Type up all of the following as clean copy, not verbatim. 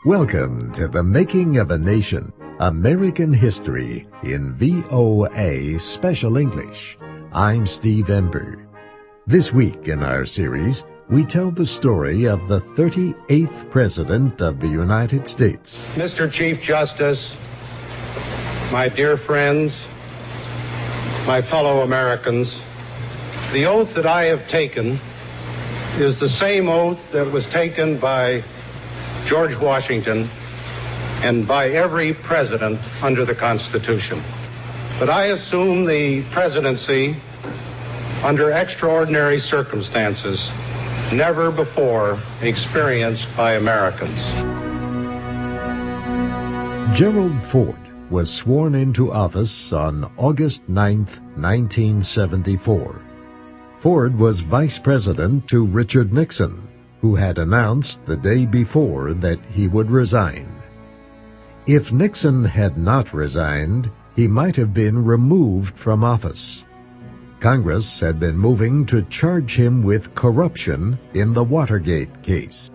Welcome to The Making of a Nation, American History in VOA Special English. I'm Steve Ember. This week in our series, we tell the story of the 38th President of the United States. Mr. Chief Justice, my dear friends, my fellow Americans, the oath that I have taken is the same oath that was taken by George Washington and by every president under the Constitution. But I assume the presidency under extraordinary circumstances never before experienced by Americans. Gerald Ford was sworn into office on August 9, 1974. Ford was vice president to Richard Nixon, who had announced the day before that he would resign. If Nixon had not resigned, he might have been removed from office. Congress had been moving to charge him with corruption in the Watergate case.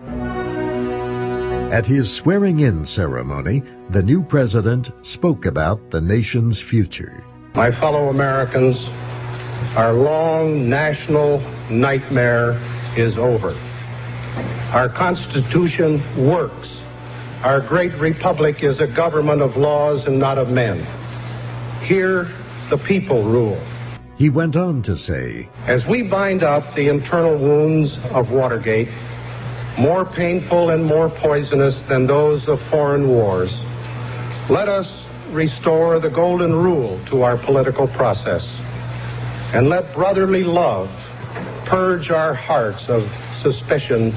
At his swearing-in ceremony, the new president spoke about the nation's future. My fellow Americans, our long national nightmare is over. Our Constitution works. Our great republic is a government of laws and not of men. Here, the people rule. He went on to say, as we bind up the internal wounds of Watergate, more painful and more poisonous than those of foreign wars, let us restore the golden rule to our political process, and let brotherly love purge our hearts of suspicion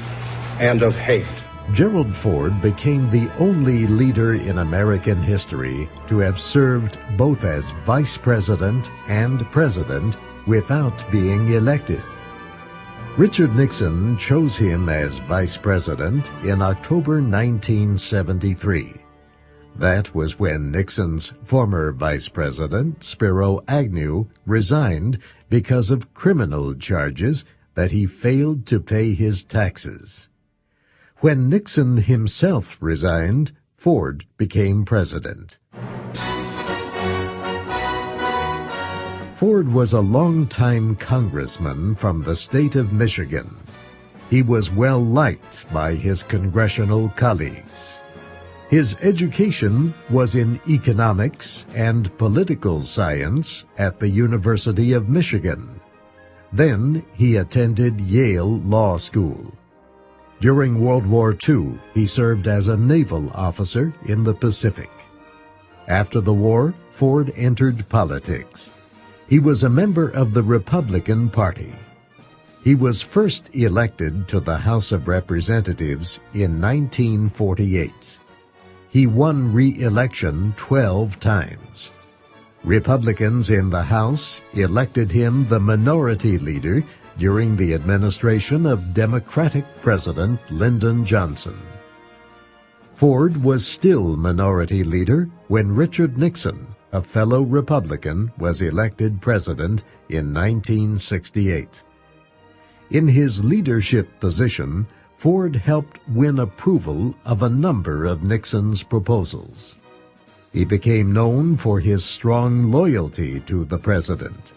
and of hate. Gerald Ford became the only leader in American history to have served both as vice president and president without being elected. Richard Nixon chose him as vice president in October 1973. That was when Nixon's former vice president, Spiro Agnew, resigned because of criminal charges that he failed to pay his taxes. When Nixon himself resigned, Ford became president. Ford was a longtime congressman from the state of Michigan. He was well liked by his congressional colleagues. His education was in economics and political science at the University of Michigan. Then he attended Yale Law School. During World War II, he served as a naval officer in the Pacific. After the war, Ford entered politics. He was a member of the Republican Party. He was first elected to the House of Representatives in 1948. He won re-election 12 times. Republicans in the House elected him the minority leader during the administration of Democratic President Lyndon Johnson. Ford was still minority leader when Richard Nixon, a fellow Republican, was elected president in 1968. In his leadership position, Ford helped win approval of a number of Nixon's proposals. He became known for his strong loyalty to the president.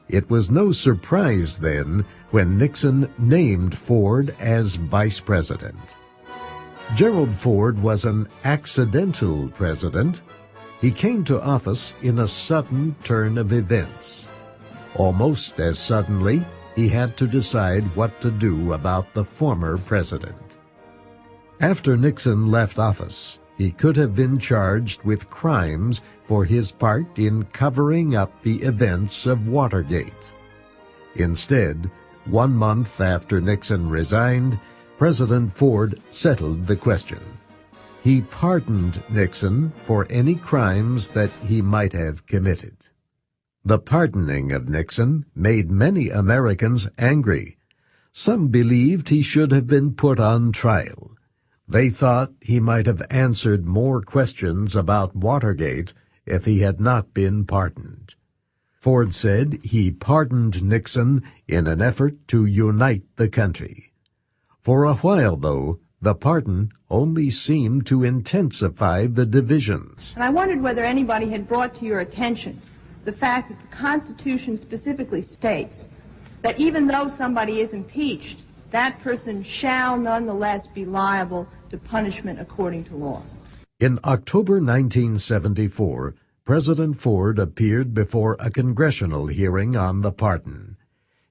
It was no surprise then when Nixon named Ford as vice president. Gerald Ford was an accidental president. He came to office in a sudden turn of events. Almost as suddenly, he had to decide what to do about the former president. After Nixon left office, he could have been charged with crimes for his part in covering up the events of Watergate. Instead, 1 month after Nixon resigned, President Ford settled the question. He pardoned Nixon for any crimes that he might have committed. The pardoning of Nixon made many Americans angry. Some believed he should have been put on trial. They thought he might have answered more questions about Watergate if he had not been pardoned. Ford said he pardoned Nixon in an effort to unite the country. For a while, though, the pardon only seemed to intensify the divisions. And I wondered whether anybody had brought to your attention the fact that the Constitution specifically states that even though somebody is impeached, that person shall nonetheless be liable to punishment according to law. In October 1974, President Ford appeared before a congressional hearing on the pardon.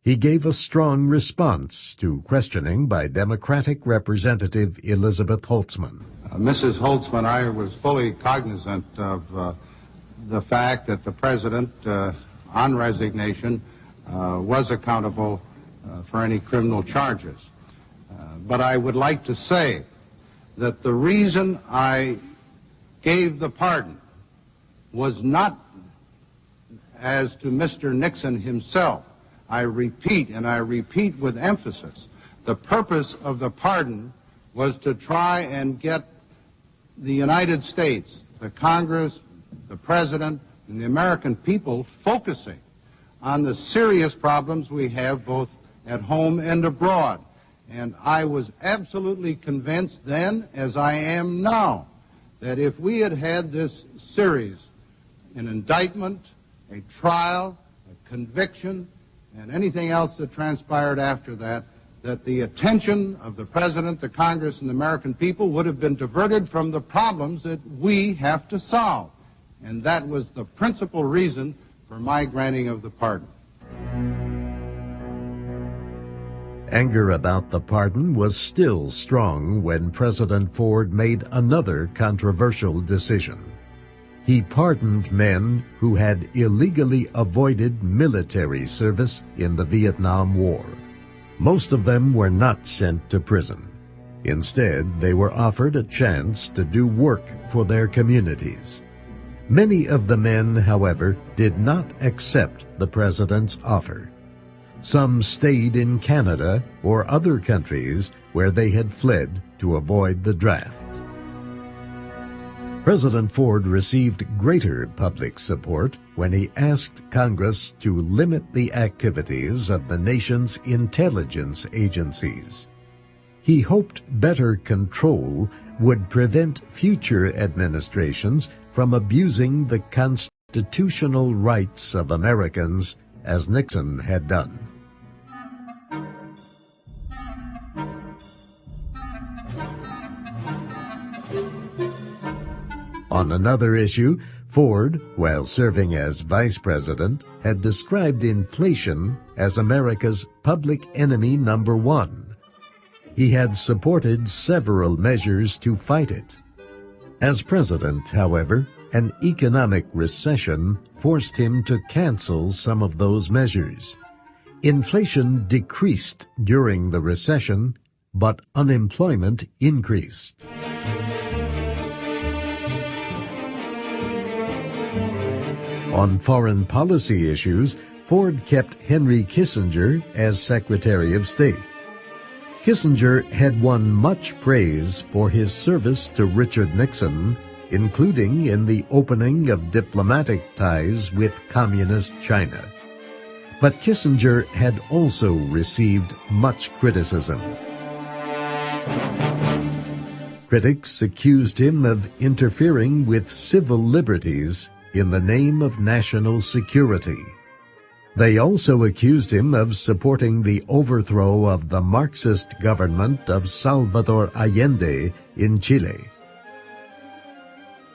He gave a strong response to questioning by Democratic Representative Elizabeth Holtzman. Mrs. Holtzman, I was fully cognizant of the fact that the President, on resignation, was accountable for any criminal charges. But I would like to say that the reason I gave the pardon was not as to Mr. Nixon himself. I repeat, and I repeat with emphasis, the purpose of the pardon was to try and get the United States, the Congress, the President, and the American people focusing on the serious problems we have both at home and abroad. And I was absolutely convinced then, as I am now, that if we had had this series, an indictment, a trial, a conviction, and anything else that transpired after that, that the attention of the President, the Congress, and the American people would have been diverted from the problems that we have to solve. And that was the principal reason for my granting of the pardon. Anger about the pardon was still strong when President Ford made another controversial decision. He pardoned men who had illegally avoided military service in the Vietnam War. Most of them were not sent to prison. Instead, they were offered a chance to do work for their communities. Many of the men, however, did not accept the president's offer. Some stayed in Canada or other countries where they had fled to avoid the draft. President Ford received greater public support when he asked Congress to limit the activities of the nation's intelligence agencies. He hoped better control would prevent future administrations from abusing the constitutional rights of Americans as Nixon had done. On another issue, Ford, while serving as vice president, had described inflation as America's public enemy number one. He had supported several measures to fight it. As president, however, an economic recession forced him to cancel some of those measures. Inflation decreased during the recession, but unemployment increased. On foreign policy issues, Ford kept Henry Kissinger as Secretary of State. Kissinger had won much praise for his service to Richard Nixon, including in the opening of diplomatic ties with Communist China. But Kissinger had also received much criticism. Critics accused him of interfering with civil liberties in the name of national security. They also accused him of supporting the overthrow of the Marxist government of Salvador Allende in Chile.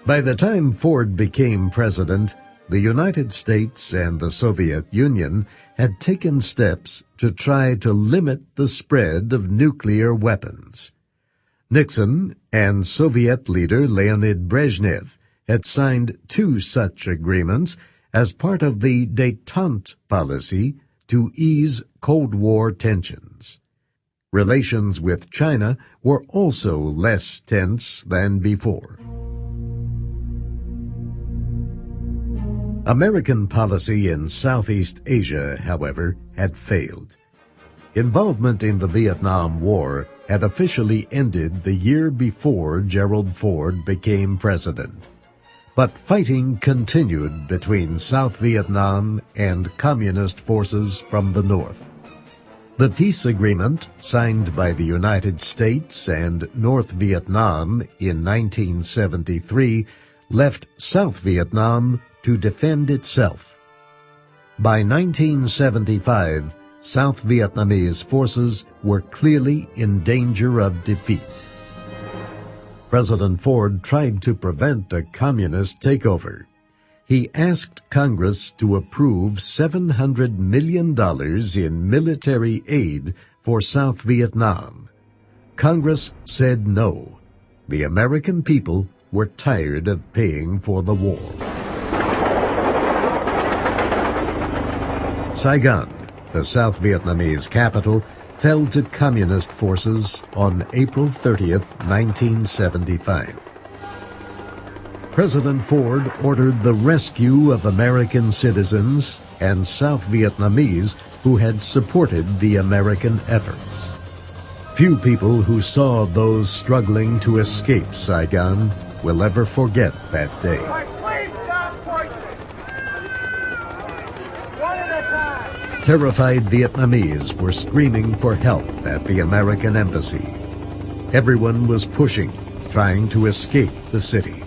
By the time Ford became president, the United States and the Soviet Union had taken steps to try to limit the spread of nuclear weapons. Nixon and Soviet leader Leonid Brezhnev had signed two such agreements as part of the détente policy to ease Cold War tensions. Relations with China were also less tense than before. American policy in Southeast Asia, however, had failed. Involvement in the Vietnam War had officially ended the year before Gerald Ford became president. But fighting continued between South Vietnam and communist forces from the north. The peace agreement, signed by the United States and North Vietnam in 1973, left South Vietnam to defend itself. By 1975, South Vietnamese forces were clearly in danger of defeat. President Ford tried to prevent a communist takeover. He asked Congress to approve $700 million in military aid for South Vietnam. Congress said no. The American people were tired of paying for the war. Saigon, the South Vietnamese capital, fell to communist forces on April 30th, 1975. President Ford ordered the rescue of American citizens and South Vietnamese who had supported the American efforts. Few people who saw those struggling to escape Saigon will ever forget that day. Terrified Vietnamese were screaming for help at the American embassy. Everyone was pushing, trying to escape the city.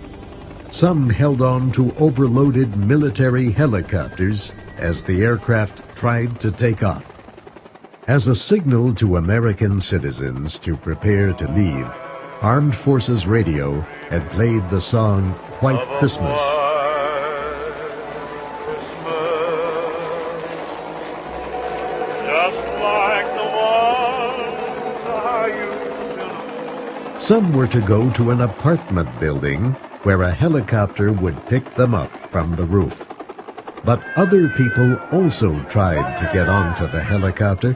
Some held on to overloaded military helicopters as the aircraft tried to take off. As a signal to American citizens to prepare to leave, Armed Forces Radio had played the song White Christmas. Some were to go to an apartment building where a helicopter would pick them up from the roof. But other people also tried to get onto the helicopter,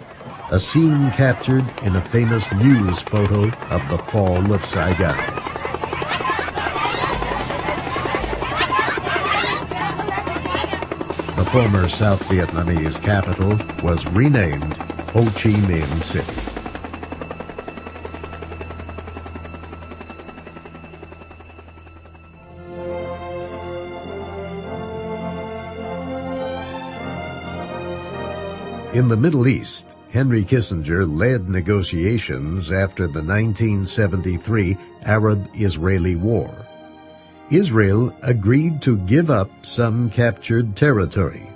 a scene captured in a famous news photo of the fall of Saigon. The former South Vietnamese capital was renamed Ho Chi Minh City. In the Middle East, Henry Kissinger led negotiations after the 1973 Arab-Israeli War. Israel agreed to give up some captured territory.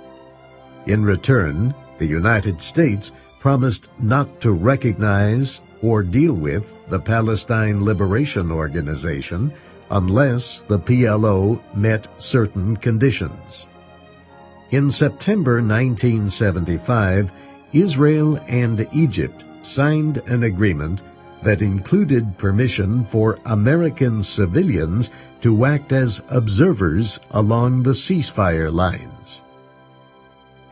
In return, the United States promised not to recognize or deal with the Palestine Liberation Organization unless the PLO met certain conditions. In September 1975, Israel and Egypt signed an agreement that included permission for American civilians to act as observers along the ceasefire lines.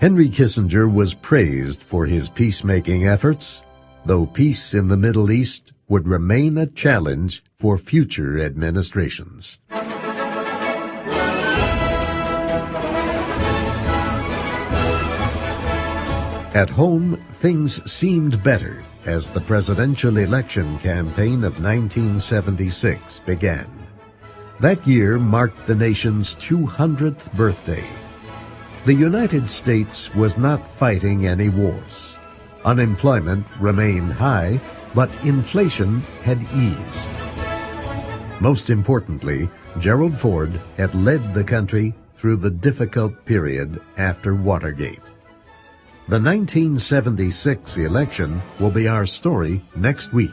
Henry Kissinger was praised for his peacemaking efforts, though peace in the Middle East would remain a challenge for future administrations. At home, things seemed better as the presidential election campaign of 1976 began. That year marked the nation's 200th birthday. The United States was not fighting any wars. Unemployment remained high, but inflation had eased. Most importantly, Gerald Ford had led the country through the difficult period after Watergate. The 1976 election will be our story next week.